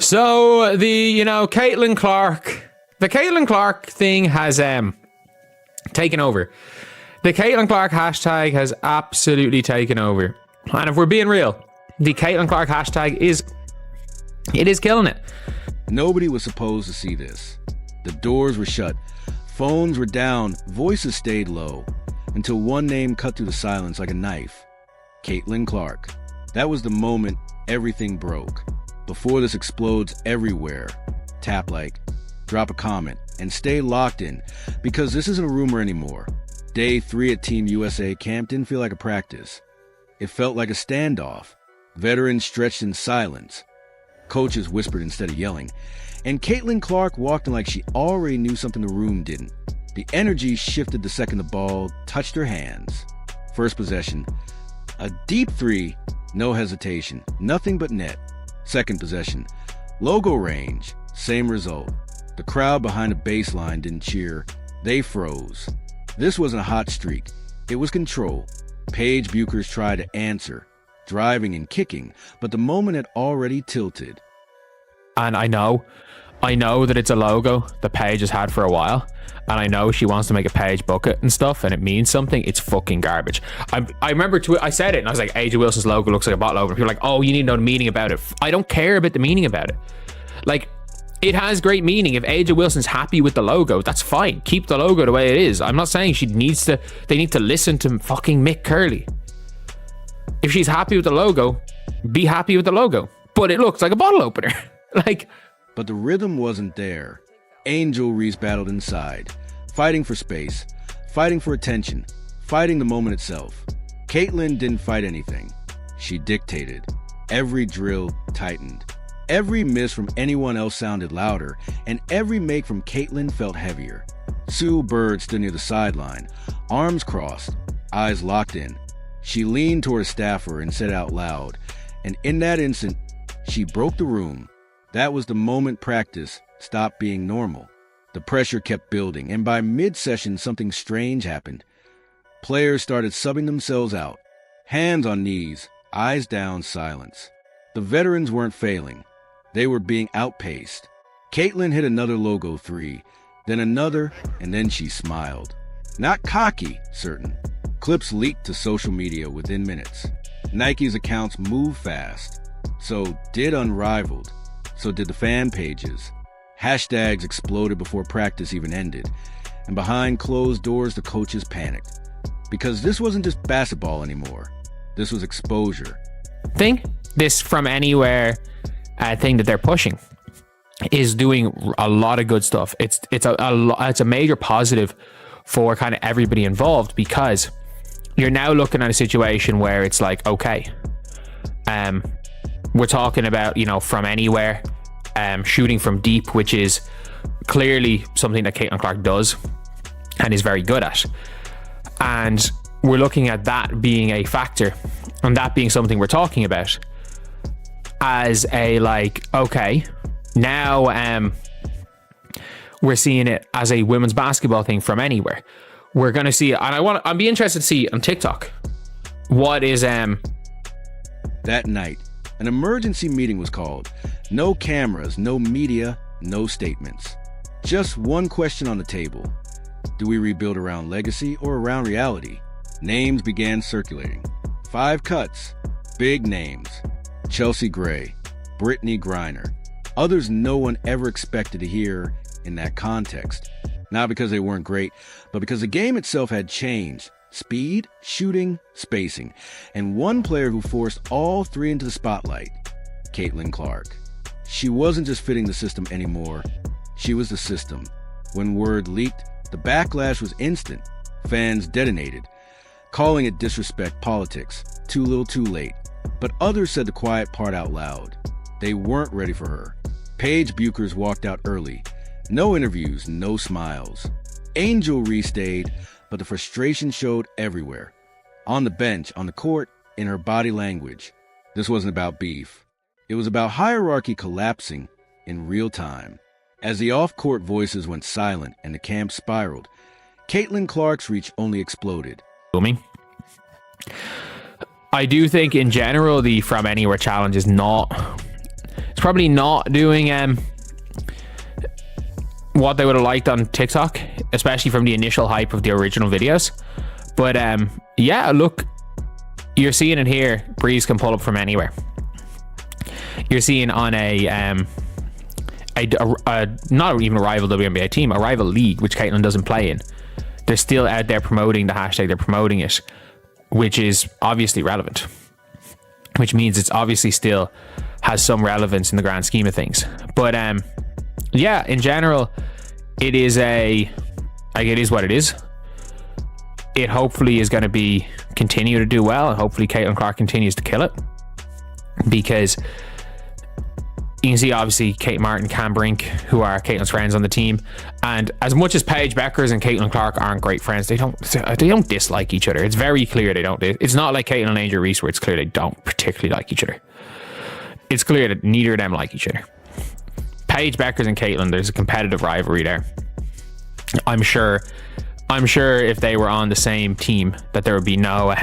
So the Caitlin Clark thing has taken over. The Caitlin Clark hashtag has absolutely taken over. And if we're being real, the Caitlin Clark hashtag is killing it. Nobody was supposed to see this. The doors were shut, phones were down, voices stayed low, until one name cut through the silence like a knife. Caitlin Clark. That was the moment everything broke. Before this explodes everywhere, tap like, drop a comment, and stay locked in, because this isn't a rumor anymore. Day 3 at Team USA camp didn't feel like a practice. It felt like a standoff. Veterans stretched in silence. Coaches whispered instead of yelling. And Caitlin Clark walked in like she already knew something the room didn't. The energy shifted the second the ball touched her hands. First possession. A deep three, no hesitation, nothing but net. Second possession. Logo range, same result. The crowd behind the baseline didn't cheer. They froze. This wasn't a hot streak. It was control. Paige Bueckers tried to answer, driving and kicking, but the moment had already tilted. And I know that it's a logo that Paige has had for a while, and I know she wants to make a Paige bucket and stuff, and it means something. It's fucking garbage. I remember I said it, and I was like, AJ Wilson's logo looks like a bottle opener. People are like, oh, you need to know the meaning about it. I don't care about the meaning about it. Like, it has great meaning. If AJ Wilson's happy with the logo, that's fine. Keep the logo the way it is. I'm not saying they need to listen to fucking Mick Curley. If she's happy with the logo, be happy with the logo. But it looks like a bottle opener. But the rhythm wasn't there. Angel Reese battled inside, fighting for space, fighting for attention, fighting the moment itself. Caitlin didn't fight anything. She dictated. Every drill tightened. Every miss from anyone else sounded louder, and every make from Caitlin felt heavier. Sue Bird stood near the sideline, arms crossed, eyes locked in. She leaned toward a staffer and said out loud, and in that instant, she broke the room. That was the moment practice stopped being normal. The pressure kept building, and by mid-session, something strange happened. Players started subbing themselves out. Hands on knees, eyes down, silence. The veterans weren't failing. They were being outpaced. Caitlin hit another logo three, then another, and then she smiled. Not cocky, certain. Clips leaked to social media within minutes. Nike's accounts moved fast. So did Unrivaled. So did the fan pages. Hashtags exploded before practice even ended. And behind closed doors, the coaches panicked. Because this wasn't just basketball anymore. This was exposure. This from anywhere thing that they're pushing is doing a lot of good stuff. It's a major positive for kind of everybody involved, because you're now looking at a situation where it's like, okay, we're talking about, from anywhere, shooting from deep, which is clearly something that Caitlin Clark does and is very good at. And we're looking at that being a factor, and that being something we're talking about as a, okay, now we're seeing it as a women's basketball thing from anywhere. We're going to see it, and I'd be interested to see on TikTok what is That night, an emergency meeting was called. No cameras, no media, no statements. Just one question on the table. Do we rebuild around legacy or around reality? Names began circulating. 5 cuts, big names. Chelsea Gray, Brittany Griner. Others no one ever expected to hear in that context. Not because they weren't great, but because the game itself had changed. Speed, shooting, spacing. And one player who forced all 3 into the spotlight, Caitlin Clark. She wasn't just fitting the system anymore. She was the system. When word leaked, the backlash was instant. Fans detonated, calling it disrespect politics, too little too late. But others said the quiet part out loud. They weren't ready for her. Paige Bueckers walked out early. No interviews, no smiles. Angel Reese stayed, but the frustration showed everywhere. On the bench, on the court, in her body language. This wasn't about beef. It was about hierarchy collapsing in real time. As the off-court voices went silent and the camp spiraled, Caitlin Clark's reach only exploded. I do think in general the From Anywhere challenge is not It's probably not doing what they would have liked on TikTok, especially from the initial hype of the original videos. But yeah, look, you're seeing it here. Breeze can pull up from anywhere. You're seeing on a not even a rival WNBA team, a rival league, which Caitlyn doesn't play in. They're still out there promoting the hashtag. They're promoting it, which is obviously relevant. Which means it's obviously still has some relevance in the grand scheme of things. But yeah, in general, it is it is what it is. It hopefully is going to continue to do well, and hopefully Caitlin Clark continues to kill it, because you can see obviously Kate Martin, Cam Brink, who are Caitlin's friends on the team, and as much as Paige Bueckers and Caitlin Clark aren't great friends, they don't dislike each other. It's very clear they don't. It's not like Caitlin and Angel Reese where it's clear they don't particularly like each other. It's clear that neither of them like each other. Paige Bueckers and Caitlin, there's a competitive rivalry there. I'm sure if they were on the same team that there'd be no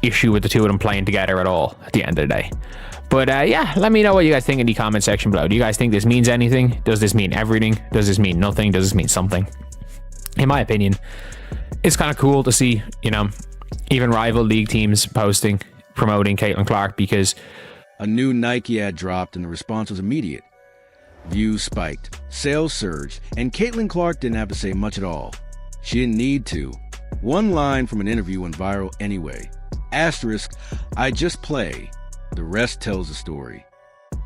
issue with the two of them playing together at all at the end of the day. But yeah, let me know what you guys think in the comment section below. Do you guys think this means anything? Does this mean everything? Does this mean nothing? Does this mean something? In my opinion, it's kind of cool to see, even rival league teams promoting Caitlin Clark, because a new Nike ad dropped and the response was immediate. Views spiked, sales surged, and Caitlin Clark didn't have to say much at all. She didn't need to. One line from an interview went viral anyway. Asterisk, I just play. The rest tells the story.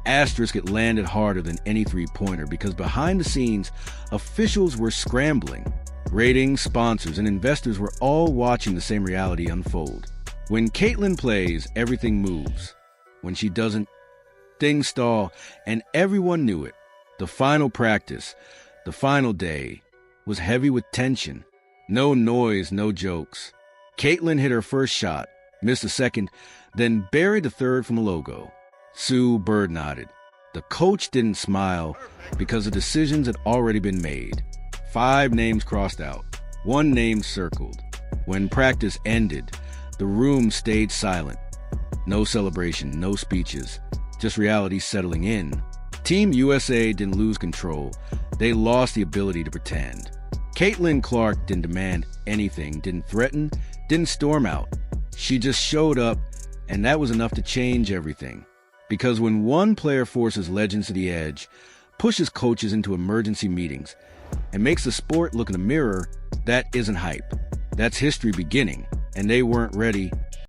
Asterisk, it landed harder than any three-pointer because behind the scenes, officials were scrambling. Ratings, sponsors, and investors were all watching the same reality unfold. When Caitlin plays, everything moves. When she doesn't, things stall, and everyone knew it. The final practice, the final day, was heavy with tension. No noise, no jokes. Caitlin hit her first shot, missed a second, then buried the third from the logo. Sue bird nodded. The coach didn't smile because the decisions had already been made. 5 names crossed out, 1 name circled. When practice ended, the room stayed silent. No celebration, no speeches, just reality settling in. Team USA didn't lose control. They lost the ability to pretend. Caitlin Clark didn't demand anything, didn't threaten, didn't storm out. She just showed up, and that was enough to change everything. Because when one player forces legends to the edge, pushes coaches into emergency meetings, and makes the sport look in the mirror, that isn't hype. That's history beginning, and they weren't ready